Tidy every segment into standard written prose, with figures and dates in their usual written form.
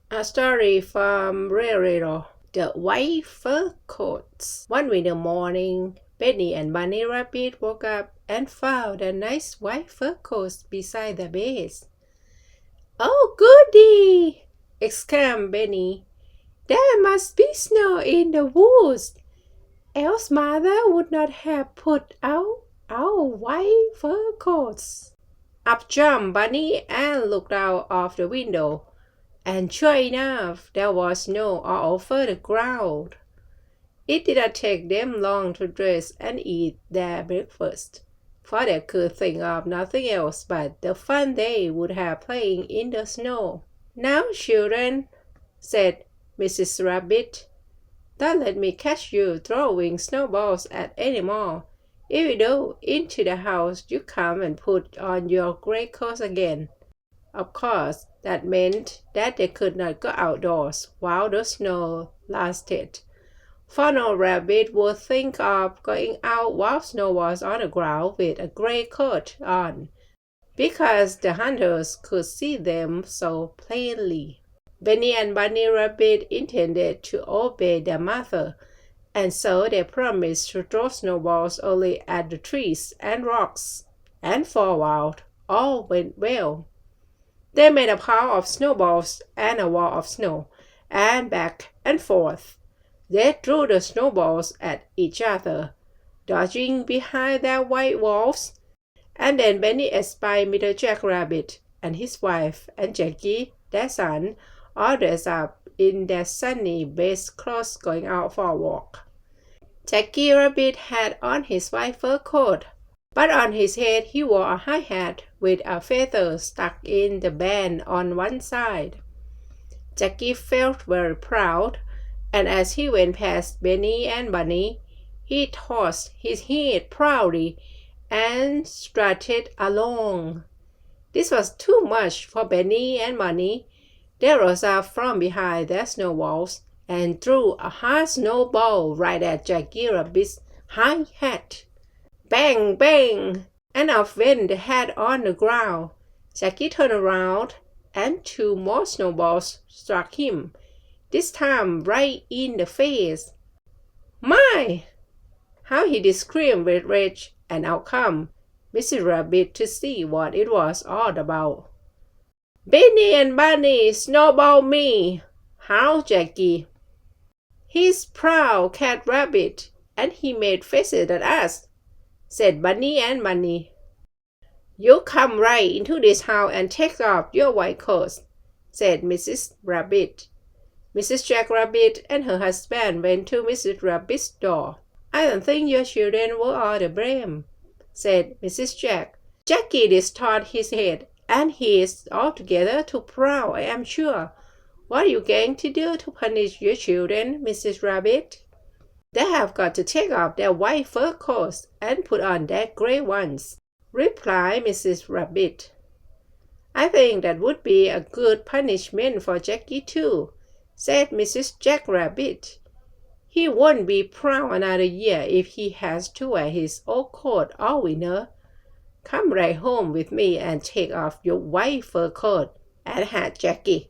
A story from Rerero. The White Fur Coats. One winter morning, Benny and Bunny Rabbit woke up and found a nice white fur coat beside their beds. "Oh, goody!" exclaimed Benny. "There must be snow in the woods, else Mother would not have put out our white fur coats." Up jumped Bunny and looked out of the window. And sure enough, there was snow all over the ground. It did not take them long to dress and eat their breakfast, for they could think of nothing else but the fun they would have playing in the snow. "Now, children," said Mrs. Rabbit, "don't let me catch you throwing snowballs at any more. If you do, into the house you come and put on your gray coats again." Of course, that meant that they could not go outdoors while the snow lasted, for no rabbit would think of going out while snow was on the ground with a gray coat on, because the hunters could see them so plainly. Benny and Bunny Rabbit intended to obey their mother, and so they promised to throw snowballs only at the trees and rocks, and for a while all went well. They made a pile of snowballs and a wall of snow, and back and forth they threw the snowballs at each other, dodging behind their white walls. And then Benny espied Mr. Jack Rabbit and his wife and Jackie, their son, all dressed up in their sunny best clothes going out for a walk. Jackie Rabbit had on his white fur coat, but on his head he wore a high hat with a feather stuck in the band on one side. Jackie felt very proud, and as he went past Benny and Bunny, he tossed his head proudly and strutted along. This was too much for Benny and Bunny. They rose up from behind their snowballs and threw a hard snowball right at Jackie Rabbit's high hat. Bang, bang! And off went the hat on the ground. Jackie turned around, and two more snowballs struck him, this time right in the face. My! How he did scream with rage, and out come Mrs. Rabbit to see what it was all about. "Benny and Bunny snowball me!" howled Jackie. "He's proud cat rabbit, and he made faces at us," said Bunny and Bunny. "You come right into this house and take off your white coats," said Mrs. Rabbit. Mrs. Jack Rabbit and her husband went to Mrs. Rabbit's door. "I don't think your children were all to blame," said Mrs. Jack. "Jackie distorted his head, and he is altogether too proud, I am sure. What are you going to do to punish your children, Mrs. Rabbit?" "They have got to take off their white fur coats and put on their gray ones," replied Mrs. Rabbit. "I think that would be a good punishment for Jackie too," said Mrs. Jack Rabbit. "He won't be proud another year if he has to wear his old coat all winter. Come right home with me and take off your white fur coat and hat, Jackie."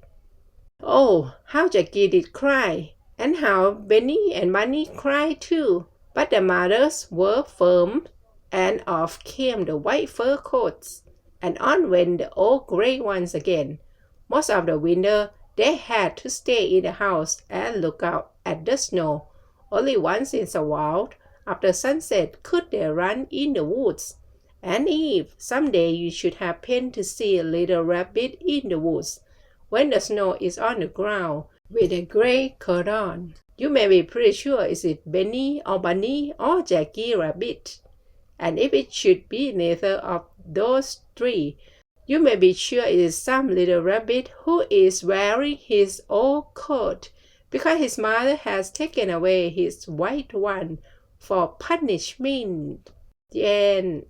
Oh, how Jackie did cry, and how Benny and Bunny cried too. But the mothers were firm, and off came the white fur coats, and on went the old gray ones again. Most of the winter they had to stay in the house and look out at the snow. Only once in a while, after sunset, could they run in the woods. And if someday you should happen to see a little rabbit in the woods, when the snow is on the ground with a gray coat on, you may be pretty sure it's Benny or Bunny or Jackie Rabbit. And if it should be neither of those three, you may be sure it is some little rabbit who is wearing his old coat because his mother has taken away his white one for punishment. The end.